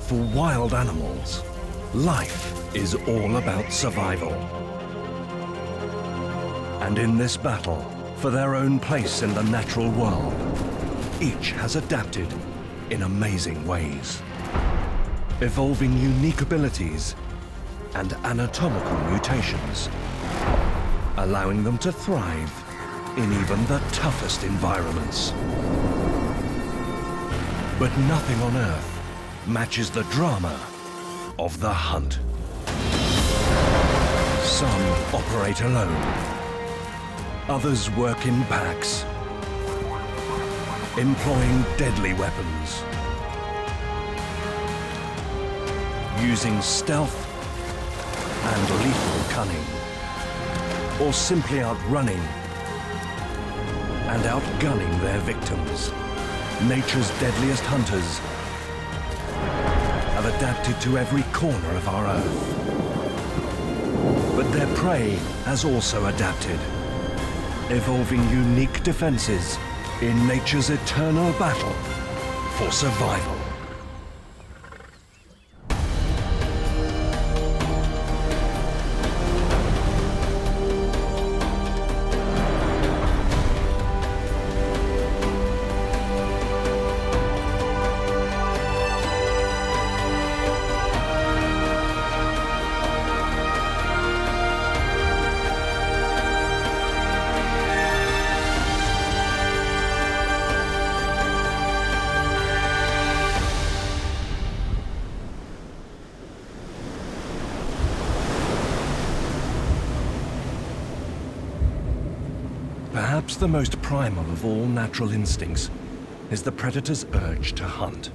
For wild animals, life is all about survival. And in this battle, for their own place in the natural world, each has adapted in amazing ways, evolving unique abilities and anatomical mutations, allowing them to thrive in even the toughest environments. But nothing on Earth matches the drama of the hunt. Some operate alone. Others work in packs, employing deadly weapons, using stealth and lethal cunning, or simply outrunning and outgunning their victims. Nature's deadliest hunters have adapted to every corner of our Earth. But their prey has also adapted, evolving unique defenses in nature's eternal battle for survival. Perhaps the most primal of all natural instincts is the predator's urge to hunt.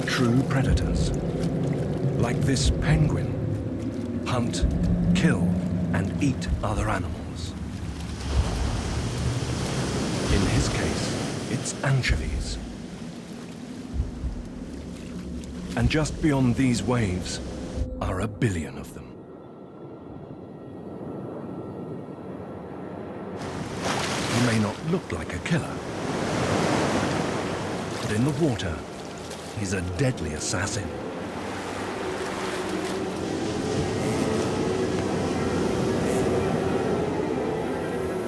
True predators, like this penguin, hunt, kill, and eat other animals. In his case, it's anchovies. And just beyond these waves are a billion of them. He may not look like a killer, but in the water, he's a deadly assassin.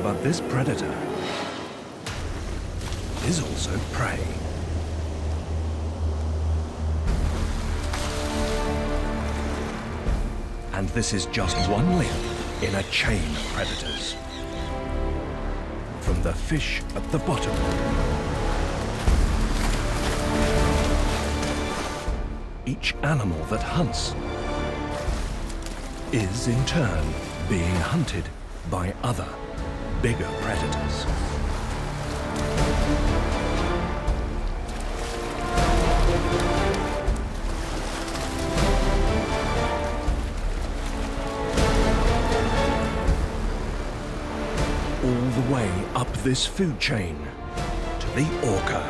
But this predator is also prey. And this is just one link in a chain of predators. From the fish at the bottom each animal that hunts is in turn being hunted by other, bigger predators. All the way up this food chain to the Orca,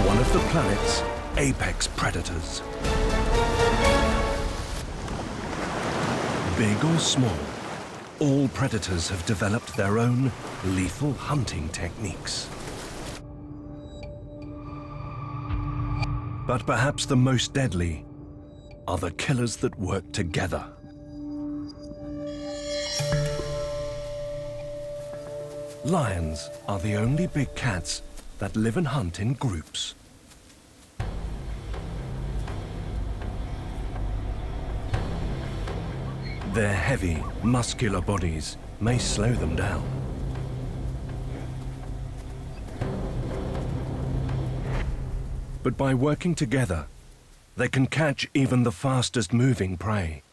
one of the planet's apex predators. Big or small, all predators have developed their own lethal hunting techniques. But perhaps the most deadly are the killers that work together. Lions are the only big cats that live and hunt in groups. Their heavy, muscular bodies may slow them down. But by working together, they can catch even the fastest moving prey.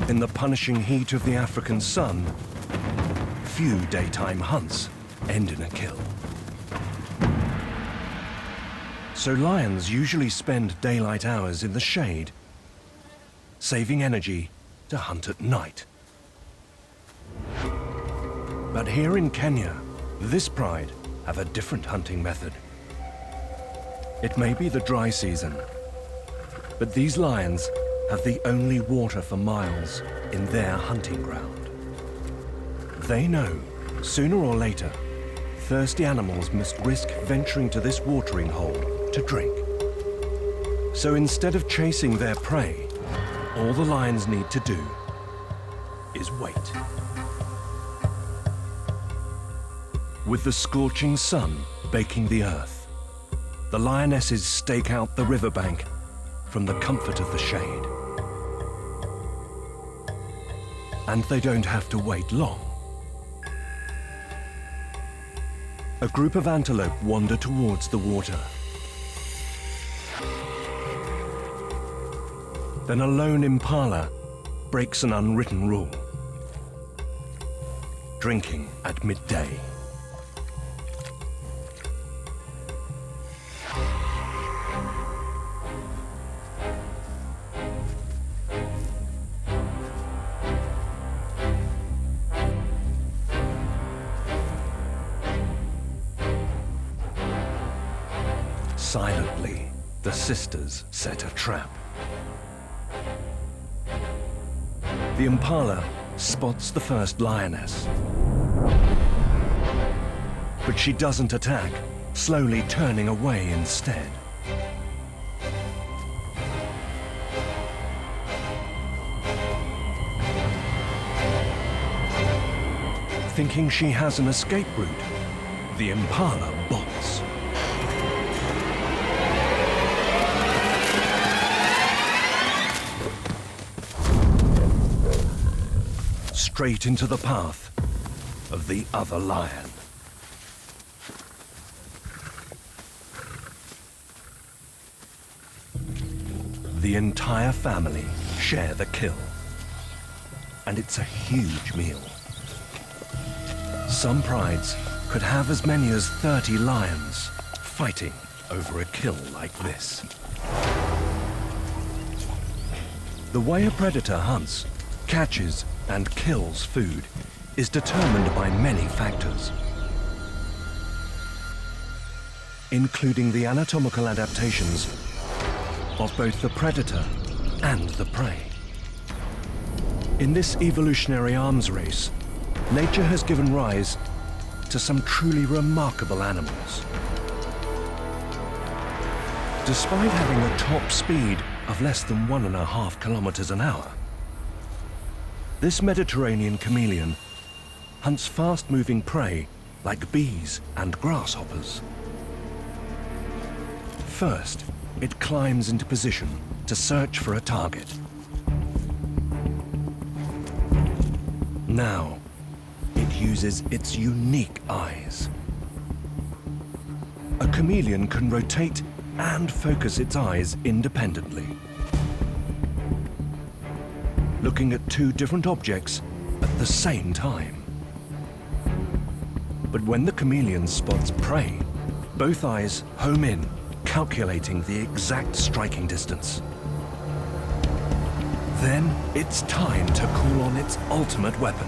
In the punishing heat of the African sun, few daytime hunts end in a kill. So lions usually spend daylight hours in the shade, saving energy to hunt at night. But here in Kenya, this pride have a different hunting method. It may be the dry season, but these lions have the only water for miles in their hunting ground. They know, sooner or later, thirsty animals must risk venturing to this watering hole to drink. So instead of chasing their prey, all the lions need to do is wait. With the scorching sun baking the earth, the lionesses stake out the riverbank from the comfort of the shade. And they don't have to wait long. A group of antelope wander towards the water. Then a lone impala breaks an unwritten rule: drinking at midday. Silently, the sisters set a trap. The impala spots the first lioness, but she doesn't attack, slowly turning away instead. Thinking she has an escape route, the impala bolts. Straight into the path of the other lion. The entire family share the kill, and it's a huge meal. Some prides could have as many as 30 lions fighting over a kill like this. The way a predator hunts, catches, and kills food is determined by many factors, including the anatomical adaptations of both the predator and the prey. In this evolutionary arms race, nature has given rise to some truly remarkable animals. Despite having a top speed of less than 1.5 kilometers an hour, this Mediterranean chameleon hunts fast-moving prey like bees and grasshoppers. First, it climbs into position to search for a target. Now, it uses its unique eyes. A chameleon can rotate and focus its eyes independently, looking at two different objects at the same time. But when the chameleon spots prey, both eyes home in, calculating the exact striking distance. Then it's time to call on its ultimate weapon.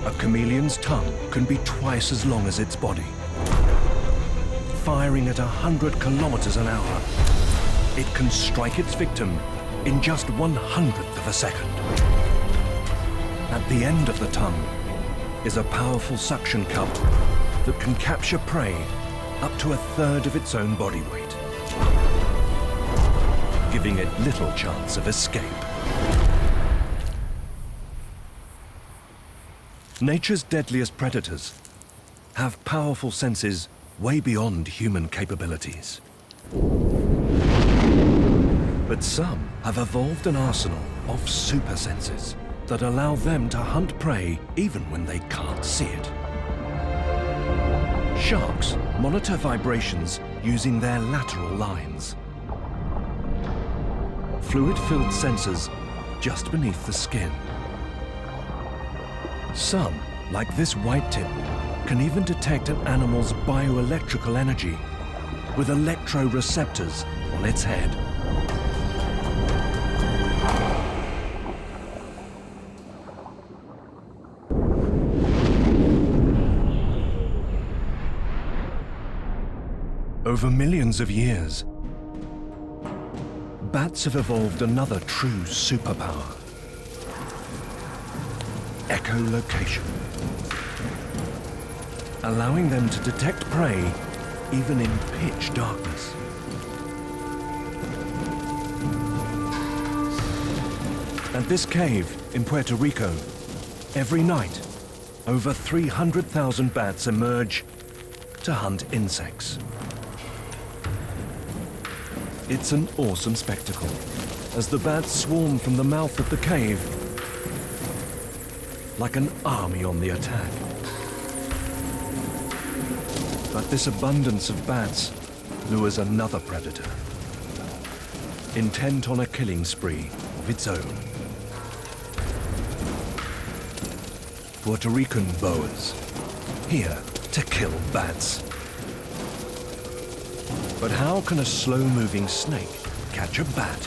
A chameleon's tongue can be twice as long as its body. Firing at 100 kilometers an hour, it can strike its victim in just 1/100th of a second. At the end of the tongue is a powerful suction cup that can capture prey up to 1/3 of its own body weight, giving it little chance of escape. Nature's deadliest predators have powerful senses way beyond human capabilities. But some have evolved an arsenal of super senses that allow them to hunt prey even when they can't see it. Sharks monitor vibrations using their lateral lines, fluid-filled sensors just beneath the skin. Some, like this white tip, can even detect an animal's bioelectrical energy with electroreceptors on its head. Over millions of years, bats have evolved another true superpower: echolocation, allowing them to detect prey even in pitch darkness. At this cave in Puerto Rico, every night, over 300,000 bats emerge to hunt insects. It's an awesome spectacle as the bats swarm from the mouth of the cave like an army on the attack. But this abundance of bats lures another predator, intent on a killing spree of its own. Puerto Rican boas, here to kill bats. But how can a slow-moving snake catch a bat?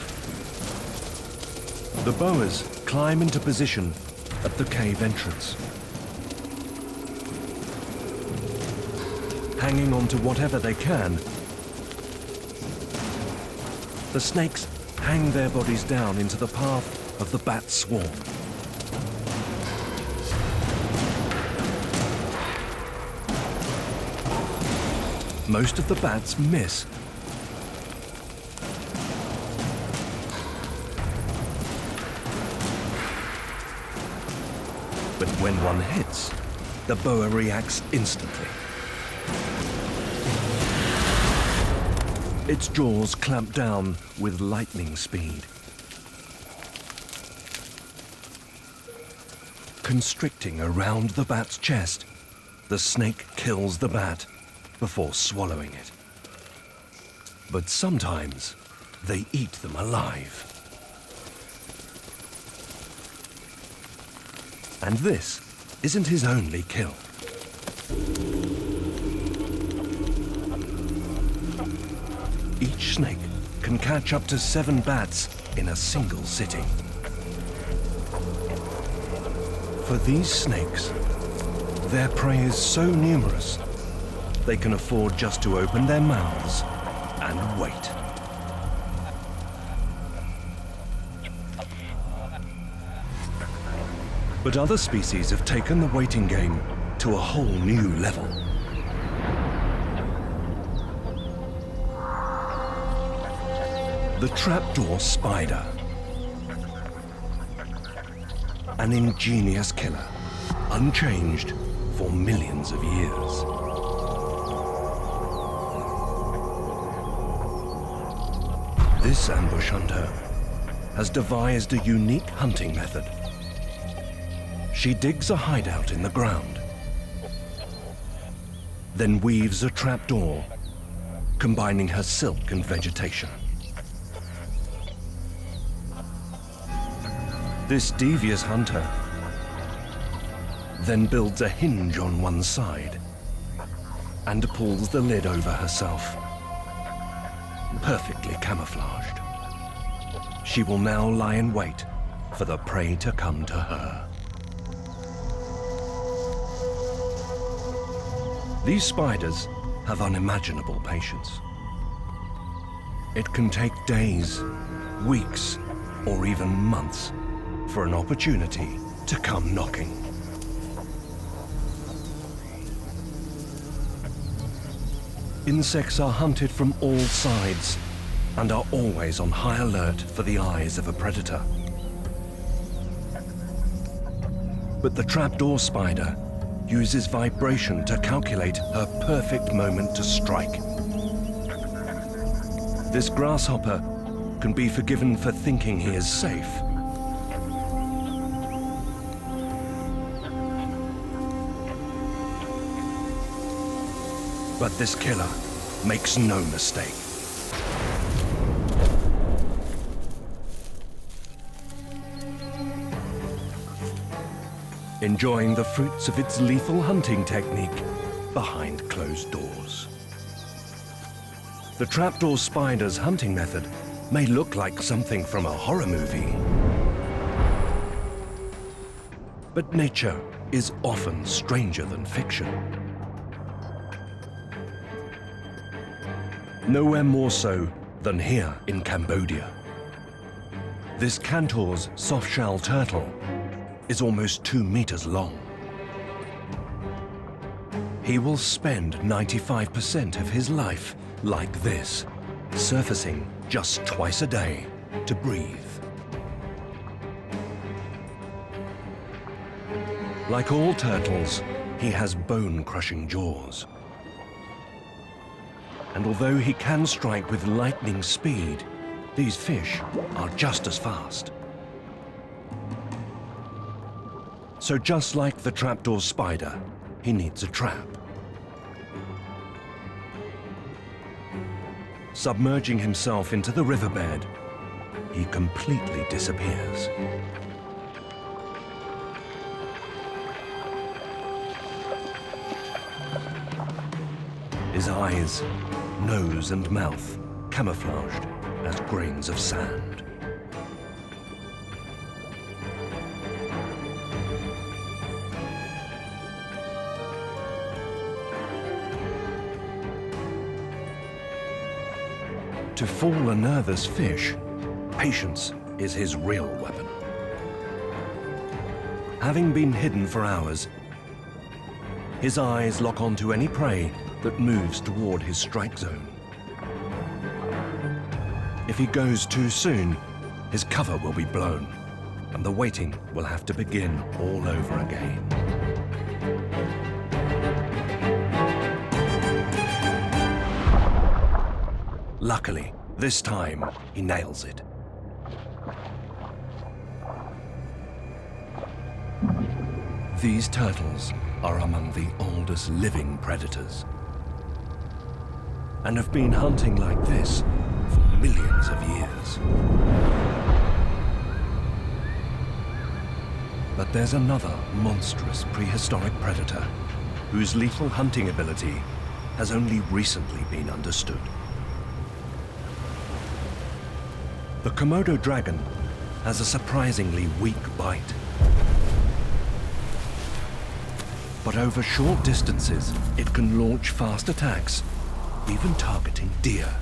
The boas climb into position at the cave entrance, hanging on to whatever they can. The snakes hang their bodies down into the path of the bat swarm. Most of the bats miss. But when one hits, the boa reacts instantly. Its jaws clamp down with lightning speed, constricting around the bat's chest. The snake kills the bat before swallowing it. But sometimes they eat them alive. And this isn't his only kill. Each snake can catch up to 7 bats in a single sitting. For these snakes, their prey is so numerous they can afford just to open their mouths and wait. But other species have taken the waiting game to a whole new level. The trapdoor spider, an ingenious killer, unchanged for millions of years. This ambush hunter has devised a unique hunting method. She digs a hideout in the ground, then weaves a trapdoor, combining her silk and vegetation. This devious hunter then builds a hinge on one side and pulls the lid over herself. Perfectly camouflaged, she will now lie in wait for the prey to come to her. These spiders have unimaginable patience. It can take days, weeks, or even months for an opportunity to come knocking. Insects are hunted from all sides and are always on high alert for the eyes of a predator. But the trapdoor spider uses vibration to calculate her perfect moment to strike. This grasshopper can be forgiven for thinking he is safe. But this killer makes no mistake. Enjoying the fruits of its lethal hunting technique behind closed doors. The trapdoor spider's hunting method may look like something from a horror movie. But nature is often stranger than fiction. Nowhere more so than here in Cambodia. This Cantor's soft-shell turtle is almost 2 meters long. He will spend 95% of his life like this, surfacing just twice a day to breathe. Like all turtles, he has bone-crushing jaws. And although he can strike with lightning speed, these fish are just as fast. So just like the trapdoor spider, he needs a trap. Submerging himself into the riverbed, he completely disappears. His eyes, nose and mouth camouflaged as grains of sand. To fool a nervous fish, patience is his real weapon. Having been hidden for hours, his eyes lock onto any prey that moves toward his strike zone. If he goes too soon, his cover will be blown, and the waiting will have to begin all over again. Luckily, this time, he nails it. These turtles are among the oldest living predators, and have been hunting like this for millions of years. But there's another monstrous prehistoric predator whose lethal hunting ability has only recently been understood. The Komodo dragon has a surprisingly weak bite. But over short distances, it can launch fast attacks, even targeting deer.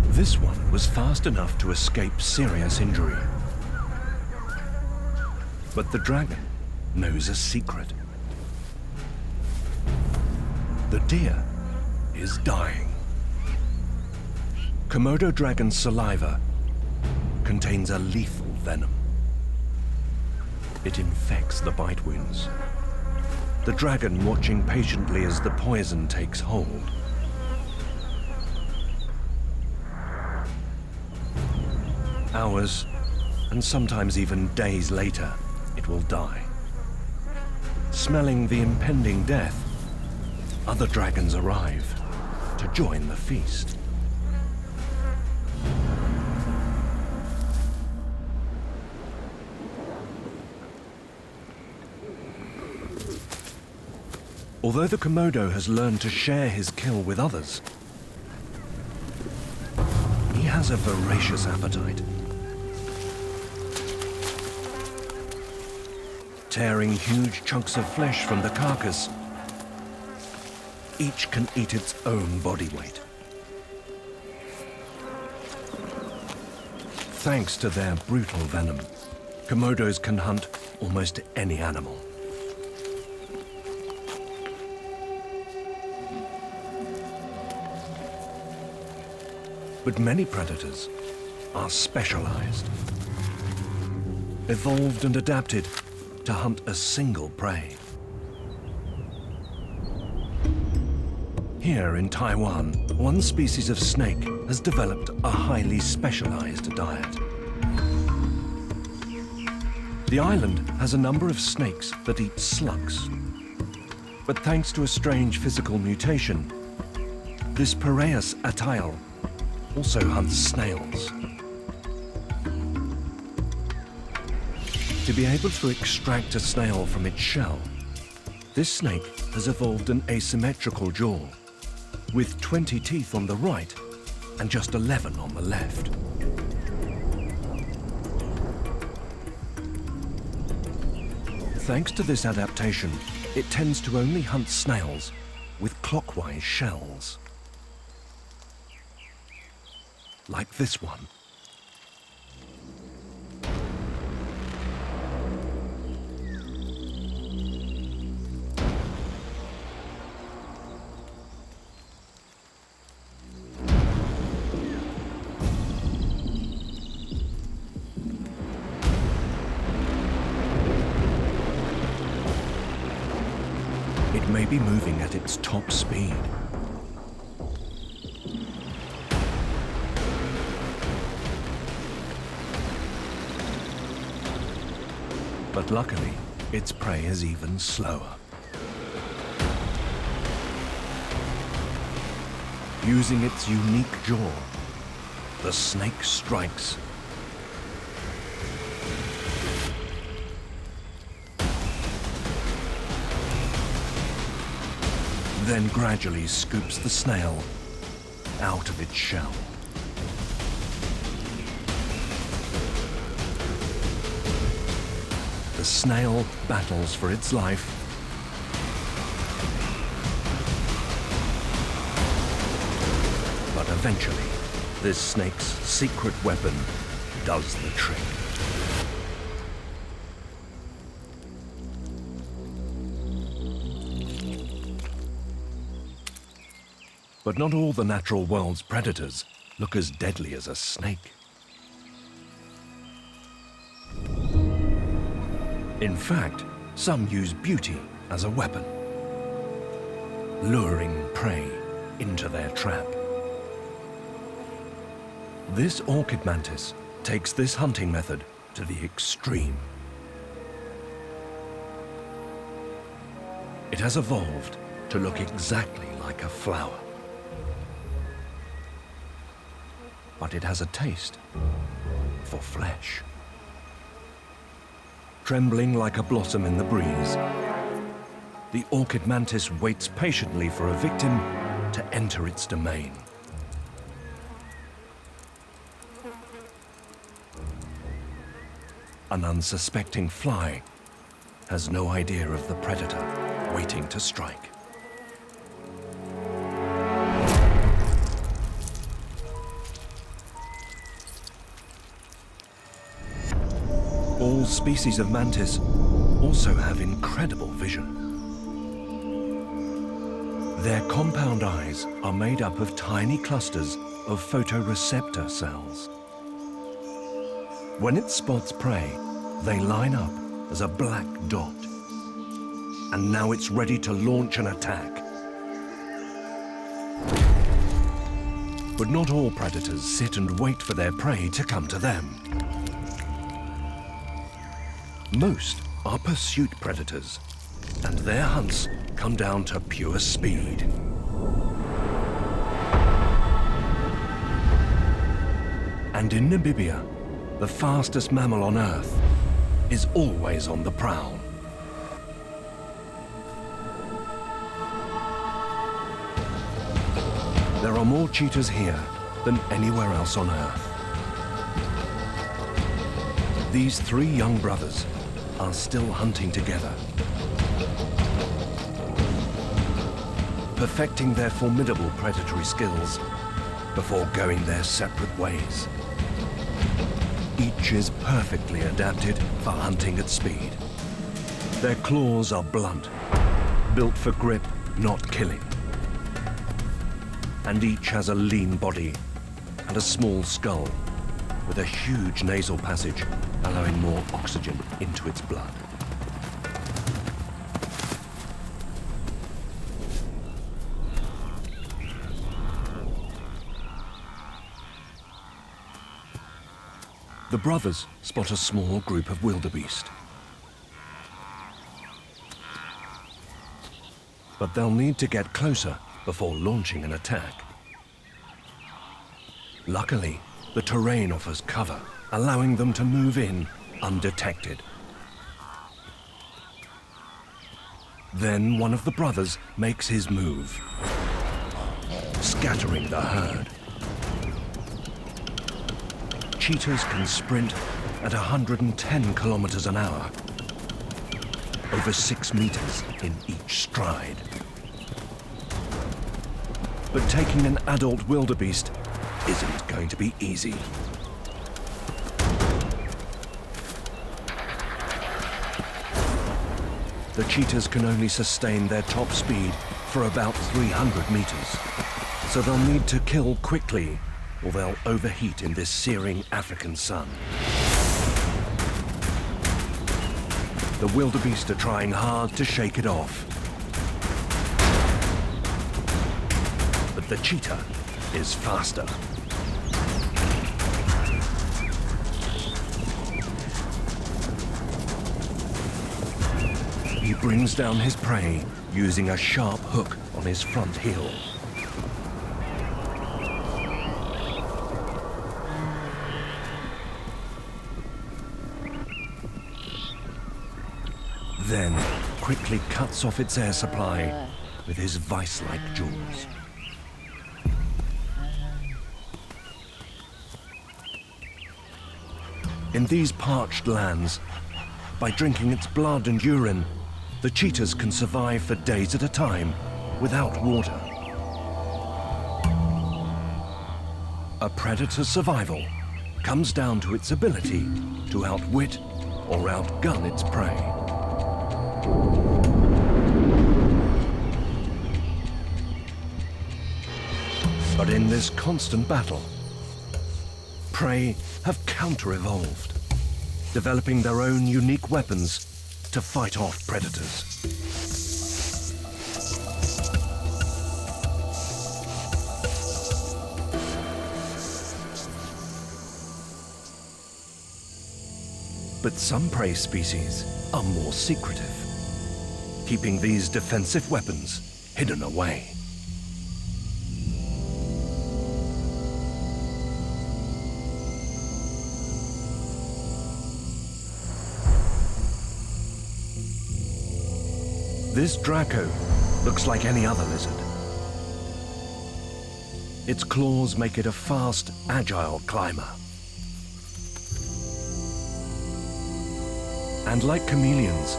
This one was fast enough to escape serious injury. But the dragon knows a secret. The deer is dying. Komodo dragon's saliva contains a lethal venom. It infects the bite wounds. The dragon watching patiently as the poison takes hold. Hours, and sometimes even days later, it will die. Smelling the impending death, other dragons arrive to join the feast. Although the Komodo has learned to share his kill with others, he has a voracious appetite. Tearing huge chunks of flesh from the carcass, each can eat its own body weight. Thanks to their brutal venom, Komodos can hunt almost any animal. But many predators are specialized, evolved and adapted to hunt a single prey. Here in Taiwan, one species of snake has developed a highly specialized diet. The island has a number of snakes that eat slugs. But thanks to a strange physical mutation, this Piraeus atile also hunts snails. To be able to extract a snail from its shell, this snake has evolved an asymmetrical jaw, with 20 teeth on the right and just 11 on the left. Thanks to this adaptation, it tends to only hunt snails with clockwise shells. Like this one. It may be moving at its top speed. But luckily, its prey is even slower. Using its unique jaw, the snake strikes. Then gradually scoops the snail out of its shell. The snail battles for its life, but eventually, this snake's secret weapon does the trick. But not all the natural world's predators look as deadly as a snake. In fact, some use beauty as a weapon, luring prey into their trap. This orchid mantis takes this hunting method to the extreme. It has evolved to look exactly like a flower. But it has a taste for flesh. Trembling like a blossom in the breeze, the orchid mantis waits patiently for a victim to enter its domain. An unsuspecting fly has no idea of the predator waiting to strike. All species of mantis also have incredible vision. Their compound eyes are made up of tiny clusters of photoreceptor cells. When it spots prey, they line up as a black dot. And now it's ready to launch an attack. But not all predators sit and wait for their prey to come to them. Most are pursuit predators, and their hunts come down to pure speed. And in Namibia, the fastest mammal on Earth is always on the prowl. There are more cheetahs here than anywhere else on Earth. These three young brothers are still hunting together, perfecting their formidable predatory skills before going their separate ways. Each is perfectly adapted for hunting at speed. Their claws are blunt, built for grip, not killing. And each has a lean body and a small skull with a huge nasal passage allowing more oxygen into its blood. The brothers spot a small group of wildebeest. But they'll need to get closer before launching an attack. Luckily, the terrain offers cover, allowing them to move in undetected. Then one of the brothers makes his move, scattering the herd. Cheetahs can sprint at 110 kilometers an hour, over 6 meters in each stride. But taking an adult wildebeest isn't going to be easy. The cheetahs can only sustain their top speed for about 300 meters, so they'll need to kill quickly or they'll overheat in this searing African sun. The wildebeest are trying hard to shake it off. But the cheetah is faster. He brings down his prey using a sharp hook on his front heel. Then quickly cuts off its air supply with his vice-like jaws. In these parched lands, by drinking its blood and urine, the cheetahs can survive for days at a time without water. A predator's survival comes down to its ability to outwit or outgun its prey. But in this constant battle, prey have counter-evolved, developing their own unique weapons to fight off predators. But some prey species are more secretive, keeping these defensive weapons hidden away. This Draco looks like any other lizard. Its claws make it a fast, agile climber. And like chameleons,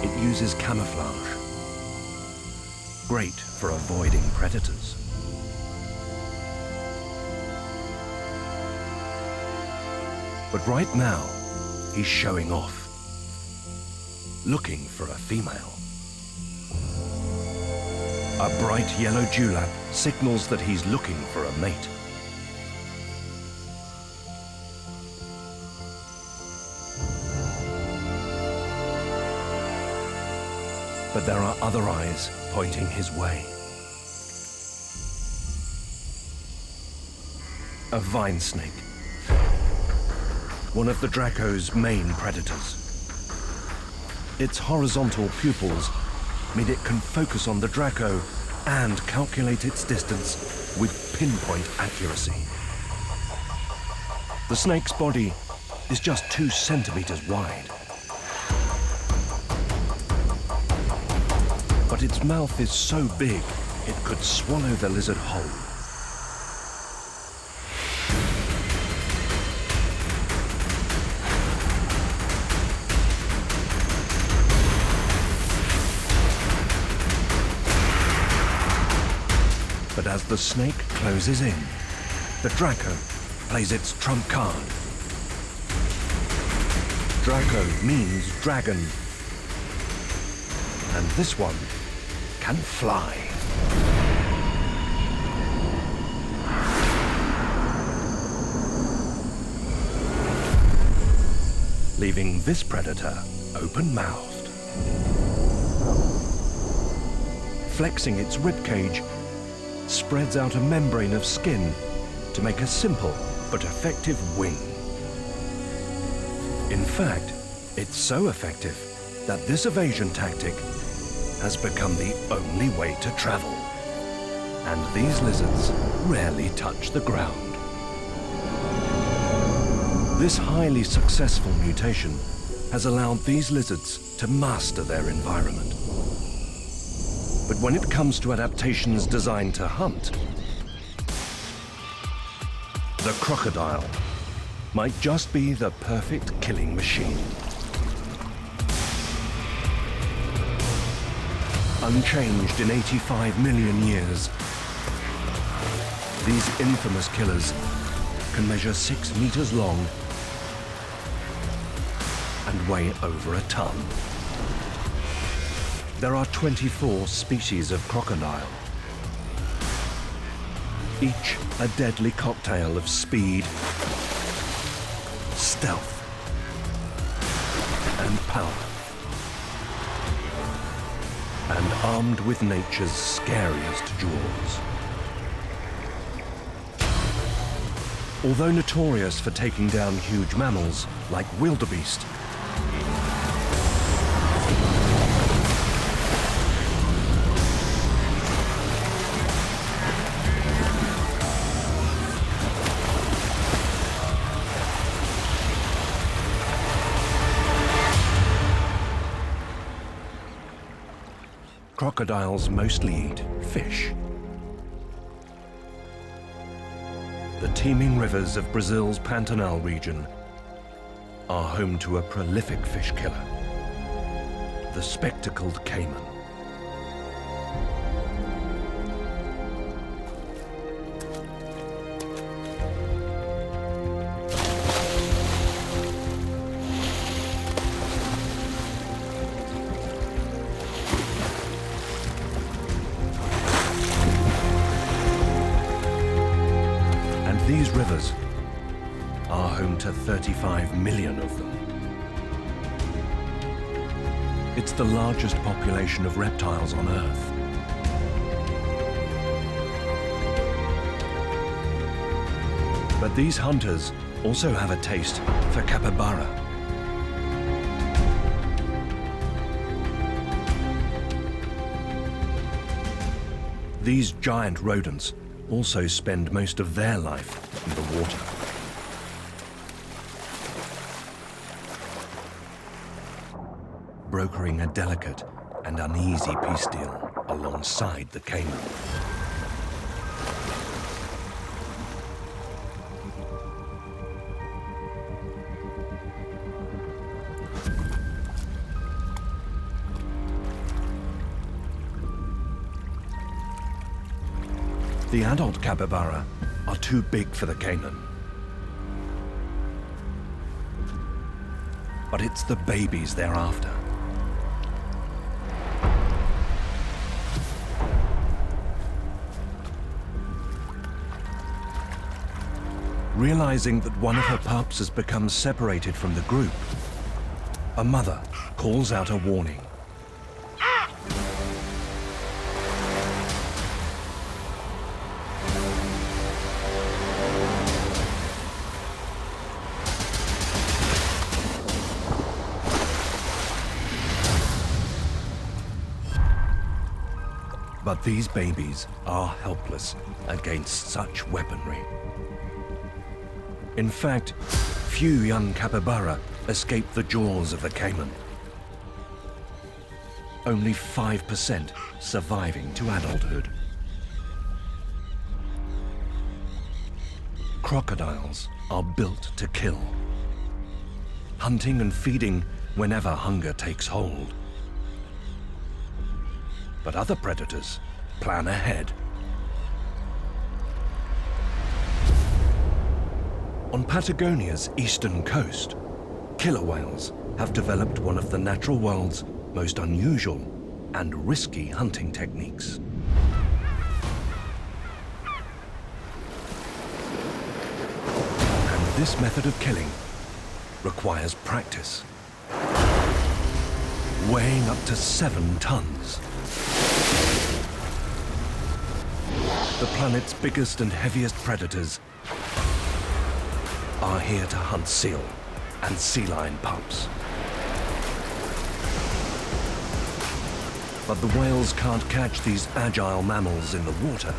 it uses camouflage. Great for avoiding predators. But right now, he's showing off, looking for a female. A bright yellow dewlap signals that he's looking for a mate. But there are other eyes pointing his way. A vine snake, one of the Draco's main predators. Its horizontal pupils mean it can focus on the Draco and calculate its distance with pinpoint accuracy. The snake's body is just 2 centimeters wide. But its mouth is so big, it could swallow the lizard whole. But as the snake closes in, the Draco plays its trump card. Draco means dragon, and this one can fly. Leaving this predator open-mouthed. Flexing its ribcage, spreads out a membrane of skin to make a simple but effective wing. In fact, it's so effective that this evasion tactic has become the only way to travel. And these lizards rarely touch the ground. This highly successful mutation has allowed these lizards to master their environment. But when it comes to adaptations designed to hunt, the crocodile might just be the perfect killing machine. Unchanged in 85 million years, these infamous killers can measure 6 meters long and weigh over a ton. There are 24 species of crocodile, each a deadly cocktail of speed, stealth, and power, and armed with nature's scariest jaws. Although notorious for taking down huge mammals like wildebeest, crocodiles mostly eat fish. The teeming rivers of Brazil's Pantanal region are home to a prolific fish killer, the spectacled caiman. These rivers are home to 35 million of them. It's the largest population of reptiles on Earth. But these hunters also have a taste for capybara. These giant rodents also spend most of their life in the water. Brokering a delicate and uneasy peace deal alongside the caiman. The adult capybara are too big for the caiman. But it's the babies they're after. Realizing that one of her pups has become separated from the group, a mother calls out a warning. But these babies are helpless against such weaponry. In fact, few young capybara escape the jaws of the caiman. Only 5% surviving to adulthood. Crocodiles are built to kill, hunting and feeding whenever hunger takes hold. But other predators plan ahead. On Patagonia's eastern coast, killer whales have developed one of the natural world's most unusual and risky hunting techniques. And this method of killing requires practice, weighing up to 7 tons. The planet's biggest and heaviest predators are here to hunt seal and sea lion pups. But the whales can't catch these agile mammals in the water.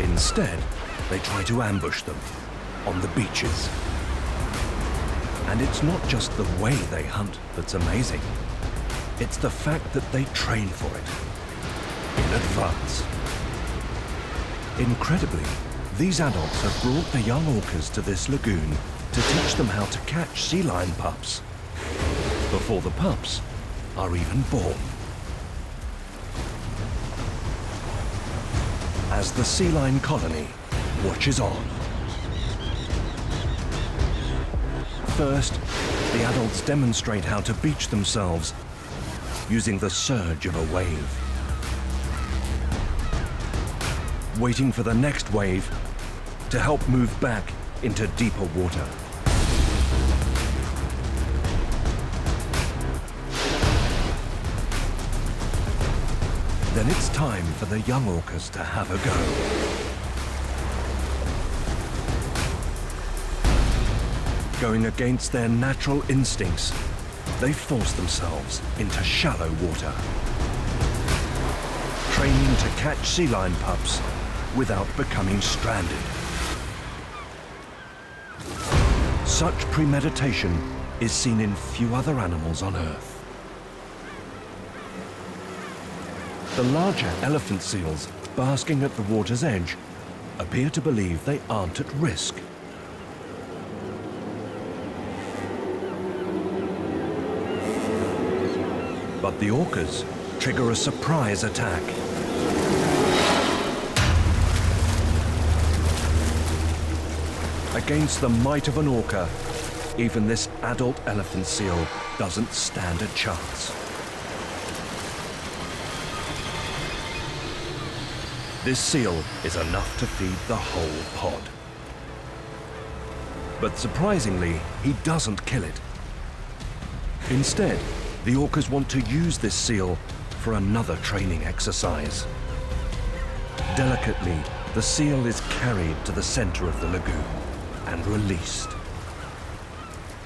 Instead, they try to ambush them on the beaches. And it's not just the way they hunt that's amazing. It's the fact that they train for it in advance. Incredibly, these adults have brought the young orcas to this lagoon to teach them how to catch sea lion pups before the pups are even born. As the sea lion colony watches on. First, the adults demonstrate how to beach themselves using the surge of a wave. Waiting for the next wave to help move back into deeper water. Then it's time for the young orcas to have a go. Going against their natural instincts, they force themselves into shallow water, training to catch sea lion pups without becoming stranded. Such premeditation is seen in few other animals on Earth. The larger elephant seals basking at the water's edge appear to believe they aren't at risk. But the orcas trigger a surprise attack. Against the might of an orca, even this adult elephant seal doesn't stand a chance. This seal is enough to feed the whole pod. But surprisingly, he doesn't kill it. Instead, the orcas want to use this seal for another training exercise. Delicately, the seal is carried to the center of the lagoon and released.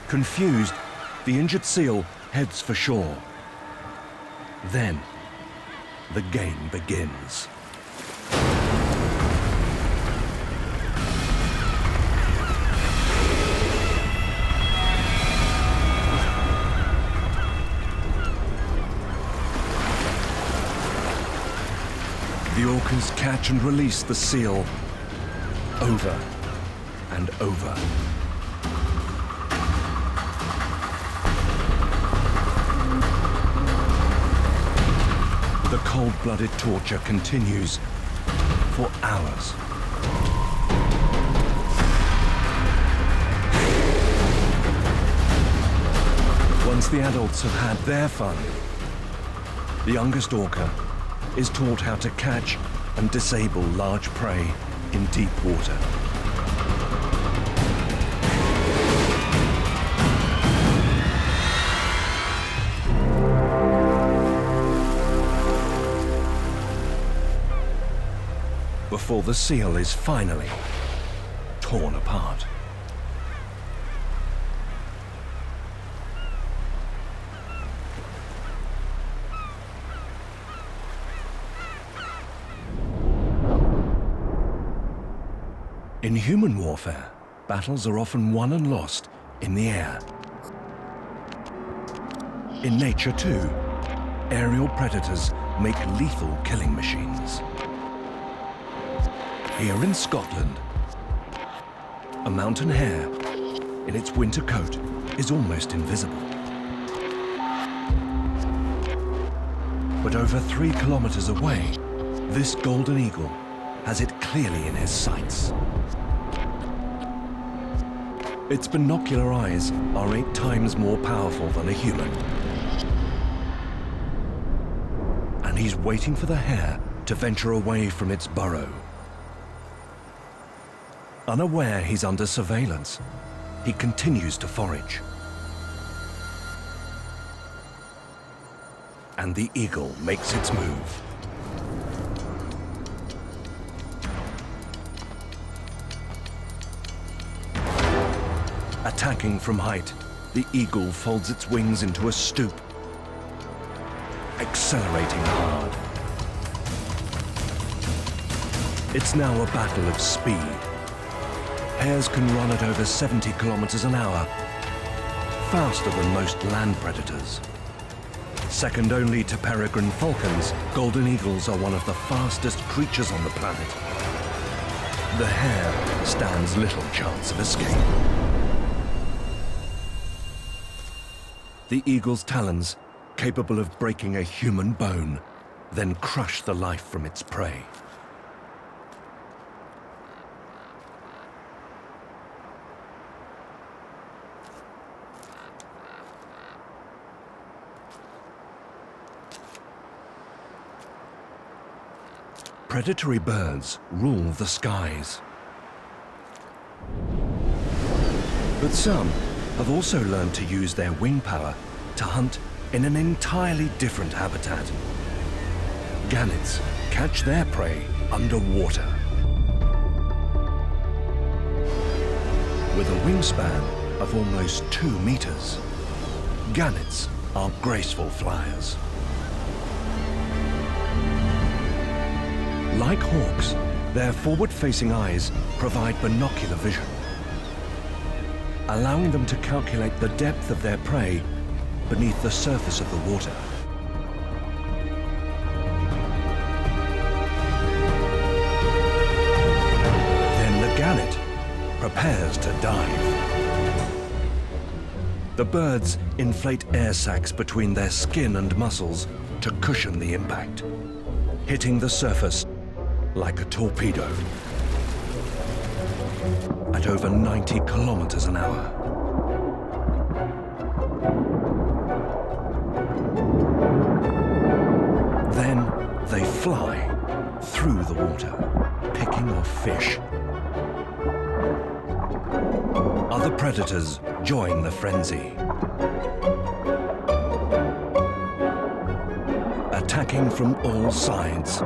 Confused, the injured seal heads for shore. Then, the game begins. The orcas catch and release the seal over and over. The cold-blooded torture continues for hours. Once the adults have had their fun, the youngest orca is taught how to catch and disable large prey in deep water. Before the seal is finally torn apart. In human warfare, battles are often won and lost in the air. In nature too, aerial predators make lethal killing machines. Here in Scotland, a mountain hare, in its winter coat, is almost invisible. But over 3 kilometers away, this golden eagle has it clearly in his sights. Its binocular eyes are 8 times more powerful than a human. And he's waiting for the hare to venture away from its burrow. Unaware he's under surveillance, he continues to forage. And the eagle makes its move. Attacking from height, the eagle folds its wings into a stoop, accelerating hard. It's now a battle of speed. Hares can run at over 70 kilometers an hour, faster than most land predators. Second only to peregrine falcons, golden eagles are one of the fastest creatures on the planet. The hare stands little chance of escape. The eagle's talons, capable of breaking a human bone, then crush the life from its prey. Predatory birds rule the skies. But some have also learned to use their wing power to hunt in an entirely different habitat. Gannets catch their prey underwater. With a wingspan of almost 2 meters, gannets are graceful flyers. Like hawks, their forward-facing eyes provide binocular vision, allowing them to calculate the depth of their prey beneath the surface of the water. Then the gannet prepares to dive. The birds inflate air sacs between their skin and muscles to cushion the impact, hitting the surface like a torpedo at over 90 kilometers an hour. Then they fly through the water, picking off fish. Other predators join the frenzy, attacking from all sides.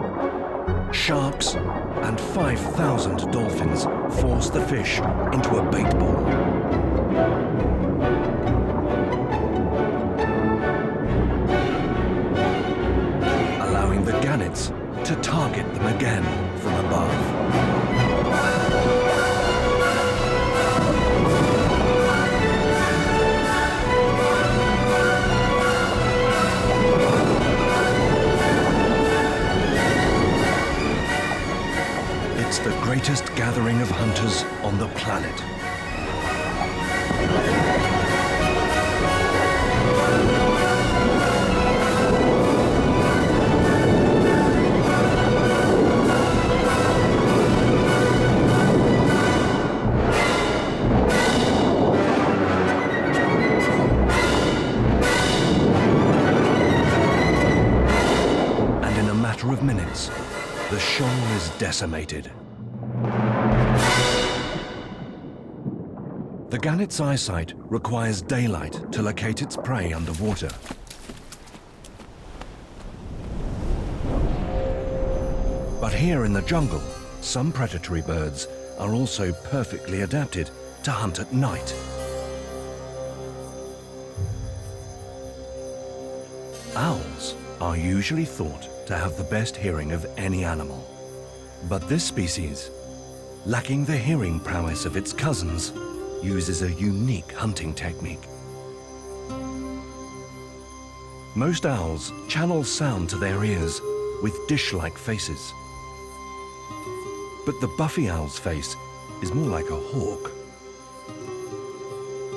Sharks and 5,000 dolphins force the fish into a bait ball. Allowing the gannets to target them again from above. It's the greatest gathering of hunters on the planet. And in a matter of minutes, the shoal is decimated. The gannet's eyesight requires daylight to locate its prey underwater. But here in the jungle, some predatory birds are also perfectly adapted to hunt at night. Owls are usually thought to have the best hearing of any animal. But this species, lacking the hearing prowess of its cousins, uses a unique hunting technique. Most owls channel sound to their ears with dish-like faces. But the buffy owl's face is more like a hawk.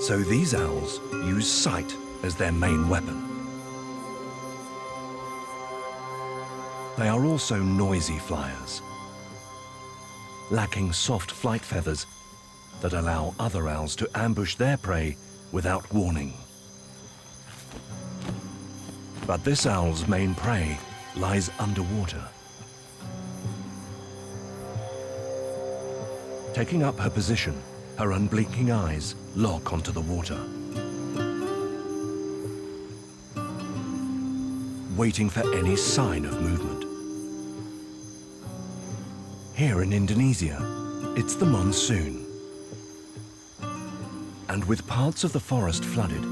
So these owls use sight as their main weapon. They are also noisy flyers, lacking soft flight feathers that allow other owls to ambush their prey without warning. But this owl's main prey lies underwater. Taking up her position, her unblinking eyes lock onto the water, waiting for any sign of movement. Here in Indonesia, it's the monsoon. And with parts of the forest flooded,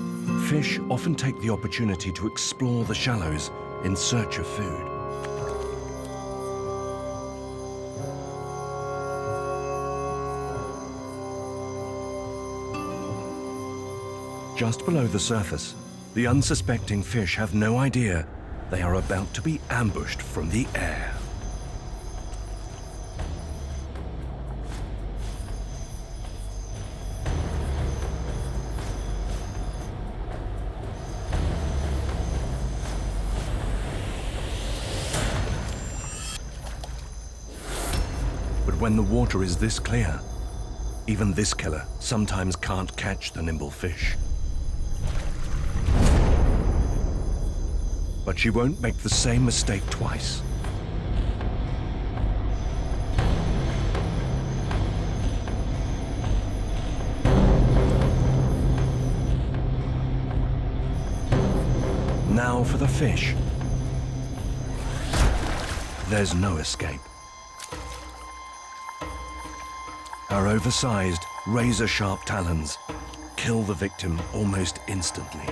fish often take the opportunity to explore the shallows in search of food. Just below the surface, the unsuspecting fish have no idea they are about to be ambushed from the air. But when the water is this clear, even this killer sometimes can't catch the nimble fish. But she won't make the same mistake twice. Now for the fish. There's no escape. Her oversized, razor-sharp talons kill the victim almost instantly.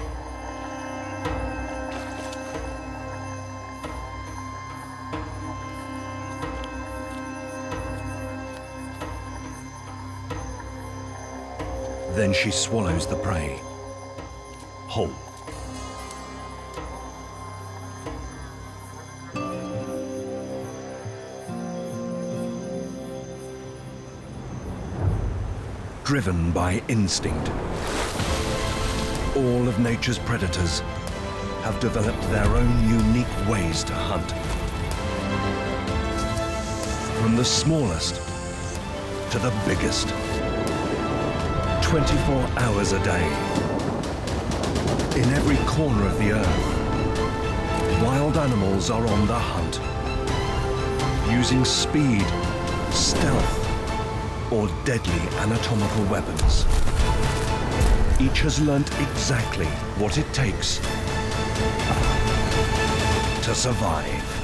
Then she swallows the prey whole. Driven by instinct, all of nature's predators have developed their own unique ways to hunt. From the smallest to the biggest. 24 hours a day. In every corner of the earth, wild animals are on the hunt, using speed, stealth, or deadly anatomical weapons. Each has learnt exactly what it takes to survive.